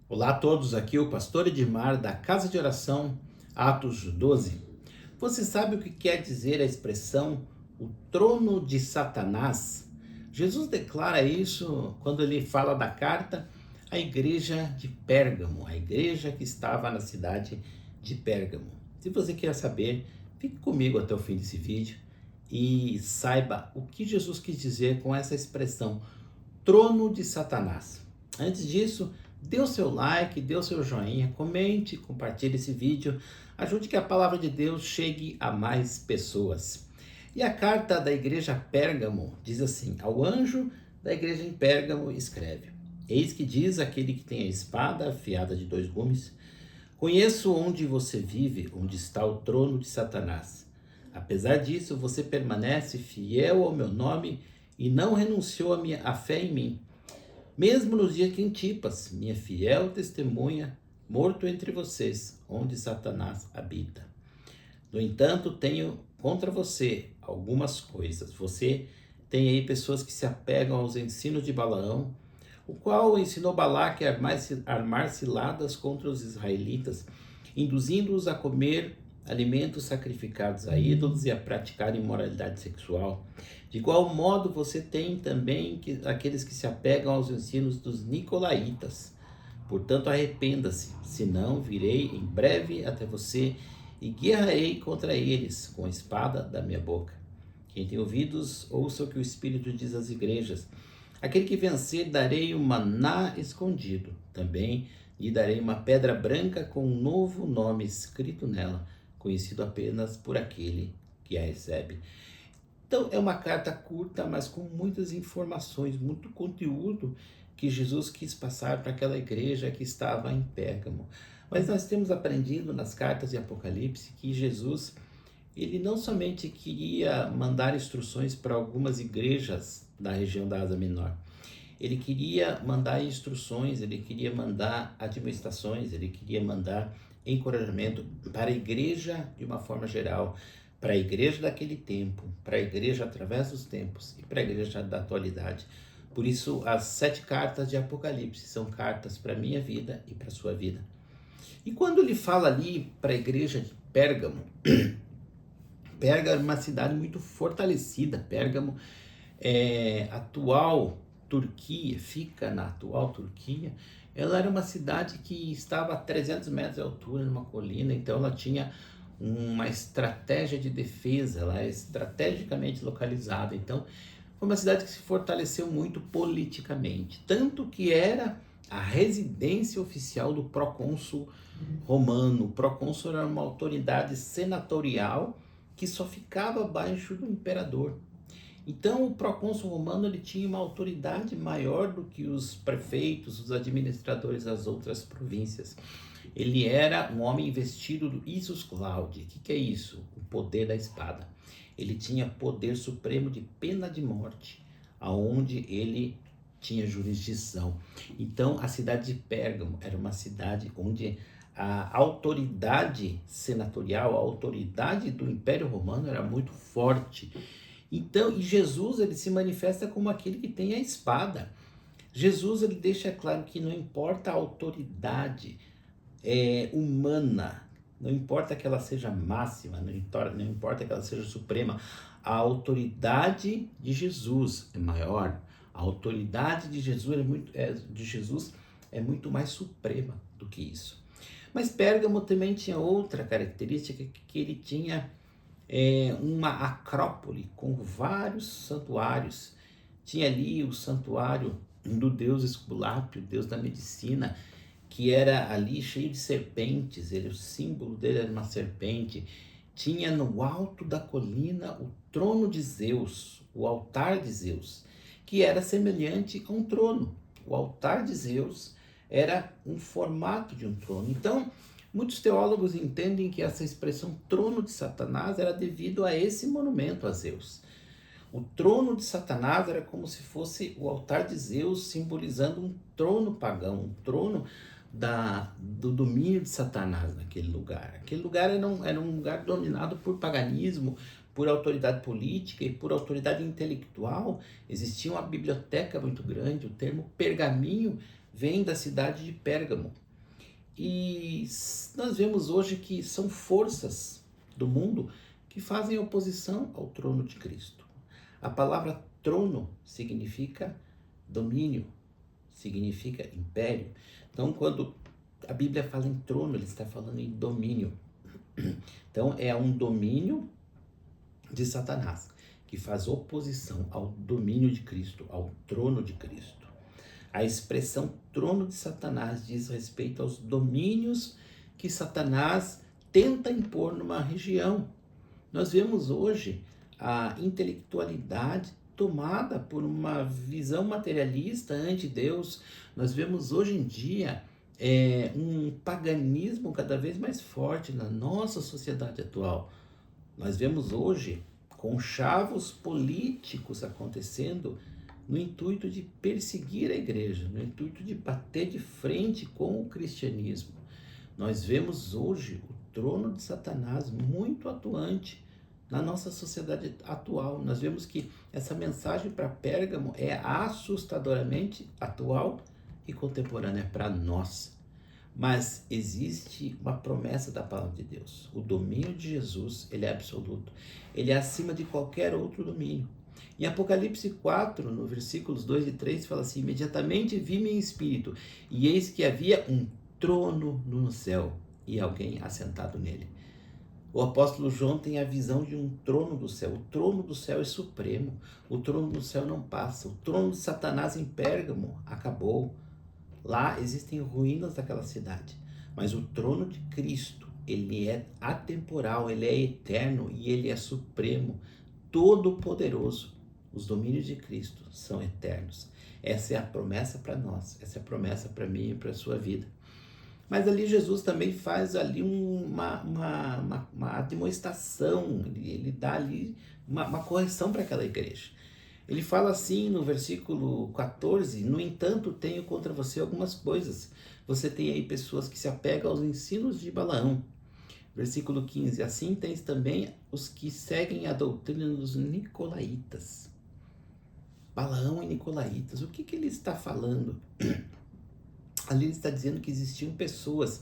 Olá a todos, aqui é o pastor Edmar da Casa de Oração Atos 12. Você sabe o que quer dizer a expressão o trono de Satanás? Jesus declara isso quando ele fala da carta à igreja de Pérgamo, a igreja que estava na cidade de Pérgamo. Se você quer saber, fique comigo até o fim desse vídeo e saiba o que Jesus quis dizer com essa expressão trono de Satanás. Antes disso, dê o seu like, dê o seu joinha, comente, compartilhe esse vídeo, ajude que a palavra de Deus chegue a mais pessoas. E a carta da igreja Pérgamo diz assim: ao anjo da igreja em Pérgamo escreve: eis que diz aquele que tem a espada afiada de dois gumes: conheço onde você vive, onde está o trono de Satanás. Apesar disso, você permanece fiel ao meu nome e não renunciou à fé em mim. Mesmo nos dias que Antipas, minha fiel testemunha, morto entre vocês, onde Satanás habita. No entanto, tenho contra você algumas coisas. Você tem aí pessoas que se apegam aos ensinos de Balaão, o qual ensinou Balaque a armar ciladas contra os israelitas, induzindo-os a comer alimentos sacrificados a ídolos e a praticar imoralidade sexual. De igual modo, você tem também aqueles que se apegam aos ensinos dos nicolaítas. Portanto, arrependa-se, senão virei em breve até você e guerrearei contra eles com a espada da minha boca. Quem tem ouvidos, ouça o que o Espírito diz às igrejas. Aquele que vencer, darei um maná escondido. Também lhe darei uma pedra branca com um novo nome escrito nela, conhecido apenas por aquele que a recebe. Então, é uma carta curta, mas com muitas informações, muito conteúdo que Jesus quis passar para aquela igreja que estava em Pérgamo. Mas nós temos aprendido nas cartas de Apocalipse que Jesus, ele não somente queria mandar instruções para algumas igrejas da região da Ásia Menor, ele queria mandar instruções, ele queria mandar admoestações, ele queria mandar encorajamento para a igreja de uma forma geral, para a igreja daquele tempo, para a igreja através dos tempos e para a igreja da atualidade. Por isso, as 7 cartas de Apocalipse são cartas para a minha vida e para a sua vida. E quando ele fala ali para a igreja de Pérgamo, Pérgamo é uma cidade muito fortalecida. Pérgamo atual Turquia, fica na atual Turquia. Ela era uma cidade que estava a 300 metros de altura, numa colina, então ela tinha uma estratégia de defesa, ela é estrategicamente localizada. Então, foi uma cidade que se fortaleceu muito politicamente, tanto que era a residência oficial do procônsul romano. O procônsul era uma autoridade senatorial que só ficava abaixo do imperador. Então, o procônsul romano ele tinha uma autoridade maior do que os prefeitos, os administradores das outras províncias. Ele era um homem investido do ius claudi. O que é isso? O poder da espada. Ele tinha poder supremo de pena de morte, aonde ele tinha jurisdição. Então, a cidade de Pérgamo era uma cidade onde a autoridade senatorial, a autoridade do Império Romano era muito forte. Então, e Jesus ele se manifesta como aquele que tem a espada. Jesus ele deixa claro que não importa a autoridade humana, não importa que ela seja máxima, não importa que ela seja suprema, a autoridade de Jesus é maior. A autoridade de Jesus é muito mais suprema do que isso. Mas Pérgamo também tinha outra característica, que ele tinha uma acrópole com vários santuários. Tinha ali o santuário do deus Esculápio, deus da medicina, que era ali cheio de serpentes. O símbolo dele era uma serpente. Tinha no alto da colina o trono de Zeus, o altar de Zeus, que era semelhante a um trono. O altar de Zeus era um formato de um trono. Então, muitos teólogos entendem que essa expressão trono de Satanás era devido a esse monumento a Zeus. O trono de Satanás era como se fosse o altar de Zeus, simbolizando um trono pagão, um trono do domínio de Satanás naquele lugar. Aquele lugar era um lugar dominado por paganismo, por autoridade política e por autoridade intelectual. Existia uma biblioteca muito grande. O termo pergaminho vem da cidade de Pérgamo. E nós vemos hoje que são forças do mundo que fazem oposição ao trono de Cristo. A palavra trono significa domínio, significa império. Então, quando a Bíblia fala em trono, ele está falando em domínio. Então, é um domínio de Satanás que faz oposição ao domínio de Cristo, ao trono de Cristo. A expressão trono de Satanás diz respeito aos domínios que Satanás tenta impor numa região. Nós vemos hoje a intelectualidade tomada por uma visão materialista anti-Deus. Nós vemos hoje em dia um paganismo cada vez mais forte na nossa sociedade atual. Nós vemos hoje conchavos políticos acontecendo no intuito de perseguir a igreja, no intuito de bater de frente com o cristianismo. Nós vemos hoje o trono de Satanás muito atuante na nossa sociedade atual. Nós vemos que essa mensagem para Pérgamo é assustadoramente atual e contemporânea para nós. Mas existe uma promessa da palavra de Deus. O domínio de Jesus, ele é absoluto. Ele é acima de qualquer outro domínio. Em Apocalipse 4, no versículos 2 e 3, fala assim: imediatamente vi-me em espírito, e eis que havia um trono no céu, e alguém assentado nele. O apóstolo João tem a visão de um trono do céu. O trono do céu é supremo. O trono do céu não passa. O trono de Satanás em Pérgamo acabou. Lá existem ruínas daquela cidade. Mas o trono de Cristo, ele é atemporal, ele é eterno e ele é supremo, todo-poderoso. Os domínios de Cristo são eternos. Essa é a promessa para nós. Essa é a promessa para mim e para a sua vida. Mas ali Jesus também faz ali uma admoestação, ele dá ali uma correção para aquela igreja. Ele fala assim no versículo 14: no entanto, tenho contra você algumas coisas. Você tem aí pessoas que se apegam aos ensinos de Balaão. Versículo 15: assim tens também os que seguem a doutrina dos nicolaítas. Balaão e nicolaítas, o que ele está falando? Ali ele está dizendo que existiam pessoas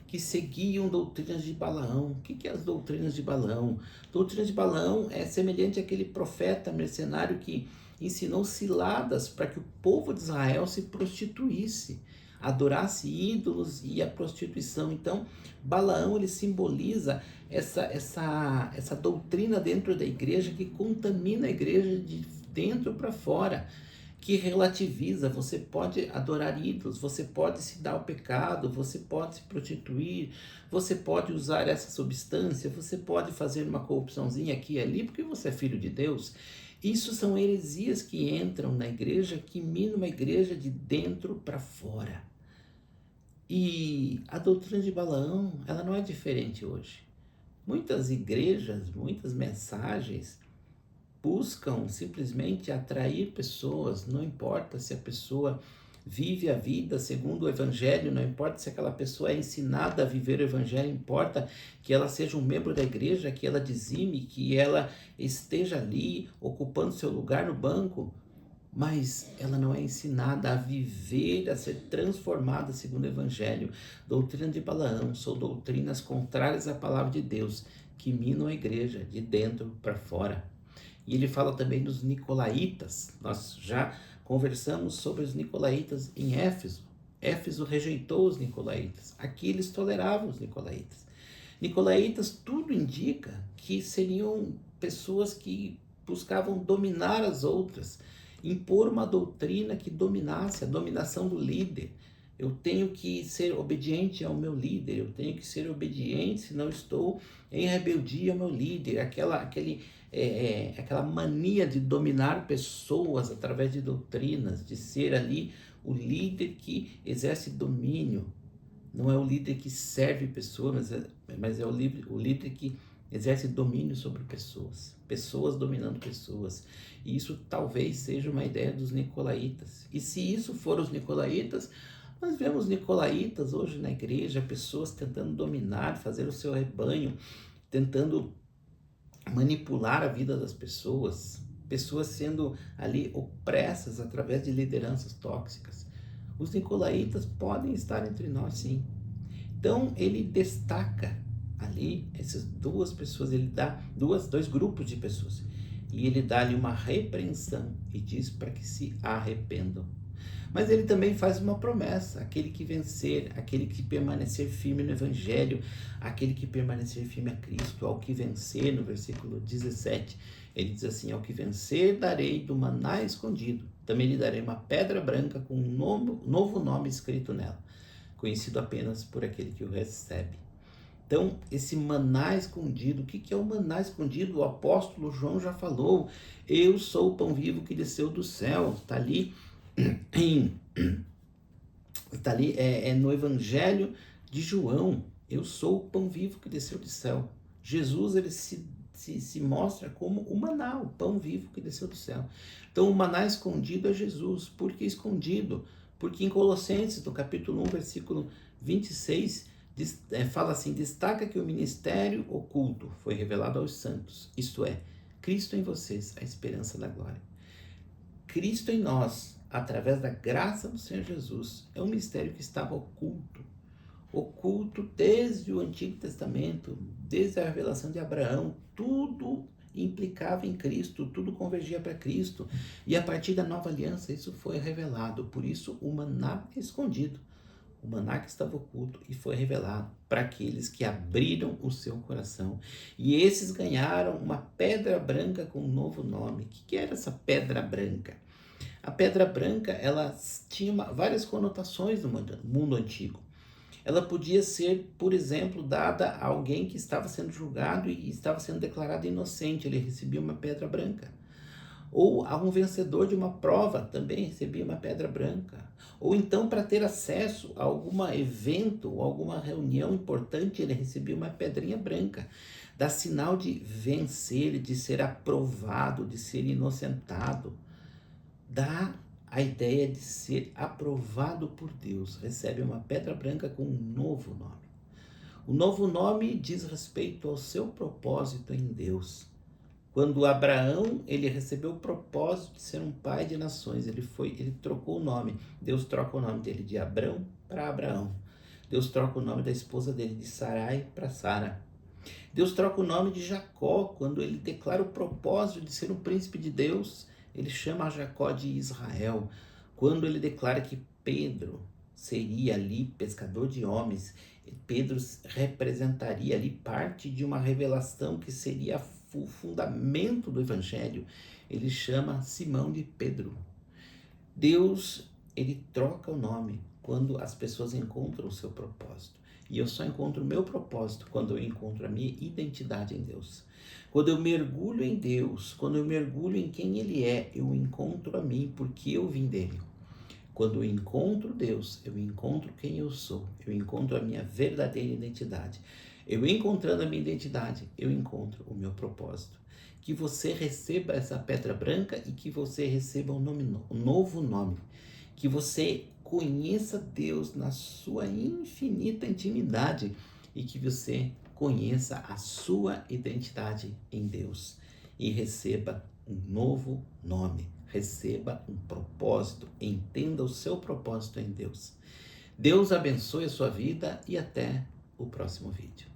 que seguiam doutrinas de Balaão. O que é as doutrinas de Balaão? Doutrina de Balaão é semelhante àquele profeta mercenário que ensinou ciladas para que o povo de Israel se prostituísse, adorasse ídolos e a prostituição. Então, Balaão ele simboliza essa doutrina dentro da igreja que contamina a igreja de dentro para fora, que relativiza. Você pode adorar ídolos, você pode se dar ao pecado, você pode se prostituir, você pode usar essa substância, você pode fazer uma corrupçãozinha aqui e ali, porque você é filho de Deus. Isso são heresias que entram na igreja, que minam a igreja de dentro para fora. E a doutrina de Balaão, ela não é diferente hoje. Muitas igrejas, muitas mensagens buscam simplesmente atrair pessoas, não importa se a pessoa vive a vida segundo o evangelho, não importa se aquela pessoa é ensinada a viver o evangelho, importa que ela seja um membro da igreja, que ela dizime, que ela esteja ali ocupando seu lugar no banco, mas ela não é ensinada a viver, a ser transformada segundo o evangelho. Doutrina de Balaão são doutrinas contrárias à palavra de Deus, que minam a igreja de dentro para fora. E ele fala também dos nicolaítas. Nós já conversamos sobre os nicolaítas em Éfeso. Éfeso rejeitou os nicolaítas. Aqui eles toleravam os nicolaítas. Nicolaítas, tudo indica que seriam pessoas que buscavam dominar as outras, impor uma doutrina que dominasse, a dominação do líder. Eu tenho que ser obediente ao meu líder, eu tenho que ser obediente, senão estou em rebeldia ao meu líder. Aquela mania de dominar pessoas através de doutrinas, de ser ali o líder que exerce domínio. Não é o líder que serve pessoas, mas é o líder que exerce domínio sobre pessoas, pessoas dominando pessoas. E isso talvez seja uma ideia dos nicolaítas. E se isso for os nicolaítas, nós vemos nicolaítas hoje na igreja, pessoas tentando dominar, fazer o seu rebanho, tentando manipular a vida das pessoas, pessoas sendo ali opressas através de lideranças tóxicas. Os nicolaítas podem estar entre nós, sim. Então ele destaca ali essas duas pessoas, ele dá dois grupos de pessoas. E ele dá ali uma repreensão e diz para que se arrependam. Mas ele também faz uma promessa: aquele que vencer, aquele que permanecer firme no Evangelho, aquele que permanecer firme a Cristo, ao que vencer, no versículo 17, ele diz assim: ao que vencer, darei do maná escondido, também lhe darei uma pedra branca com um novo nome escrito nela, conhecido apenas por aquele que o recebe. Então, esse maná escondido, o que é o maná escondido? O apóstolo João já falou: eu sou o pão vivo que desceu do céu. Está ali no Evangelho de João. Eu sou o pão vivo que desceu do céu. Jesus, ele se mostra como o maná, o pão vivo que desceu do céu. Então, o maná escondido é Jesus. Por que escondido? Porque em Colossenses, no capítulo 1, versículo 26, fala assim: destaca que o ministério oculto foi revelado aos santos, isto é, Cristo em vocês, a esperança da glória. Cristo em nós, através da graça do Senhor Jesus, é um mistério que estava oculto desde o Antigo Testamento, desde a revelação de Abraão. Tudo implicava em Cristo, tudo convergia para Cristo, e a partir da nova aliança isso foi revelado. Por isso o maná escondido, o maná que estava oculto, e foi revelado para aqueles que abriram o seu coração. E esses ganharam uma pedra branca com um novo nome. O que era essa pedra branca? A pedra branca, ela tinha várias conotações no mundo antigo. Ela podia ser, por exemplo, dada a alguém que estava sendo julgado e estava sendo declarado inocente, ele recebia uma pedra branca. Ou a um vencedor de uma prova também recebia uma pedra branca. Ou então, para ter acesso a algum evento ou alguma reunião importante, ele recebia uma pedrinha branca. Dá sinal de vencer, de ser aprovado, de ser inocentado. Dá a ideia de ser aprovado por Deus. Recebe uma pedra branca com um novo nome. O novo nome diz respeito ao seu propósito em Deus. Quando Abraão, ele recebeu o propósito de ser um pai de nações, ele trocou o nome. Deus troca o nome dele de Abrão para Abraão. Deus troca o nome da esposa dele de Sarai para Sara. Deus troca o nome de Jacó quando ele declara o propósito de ser um príncipe de Deus. Ele chama Jacó de Israel. Quando ele declara que Pedro seria ali pescador de homens, Pedro representaria ali parte de uma revelação que seria o fundamento do evangelho, ele chama Simão de Pedro. Deus, ele troca o nome quando as pessoas encontram o seu propósito. E eu só encontro o meu propósito quando eu encontro a minha identidade em Deus. Quando eu mergulho em Deus, quando eu mergulho em quem Ele é, eu encontro a mim porque eu vim dele. Quando eu encontro Deus, eu encontro quem eu sou, eu encontro a minha verdadeira identidade. Eu encontrando a minha identidade, eu encontro o meu propósito. Que você receba essa pedra branca e que você receba um novo nome. Que você conheça Deus na sua infinita intimidade e que você conheça a sua identidade em Deus e receba um novo nome, receba um propósito, entenda o seu propósito em Deus. Deus abençoe a sua vida e até o próximo vídeo.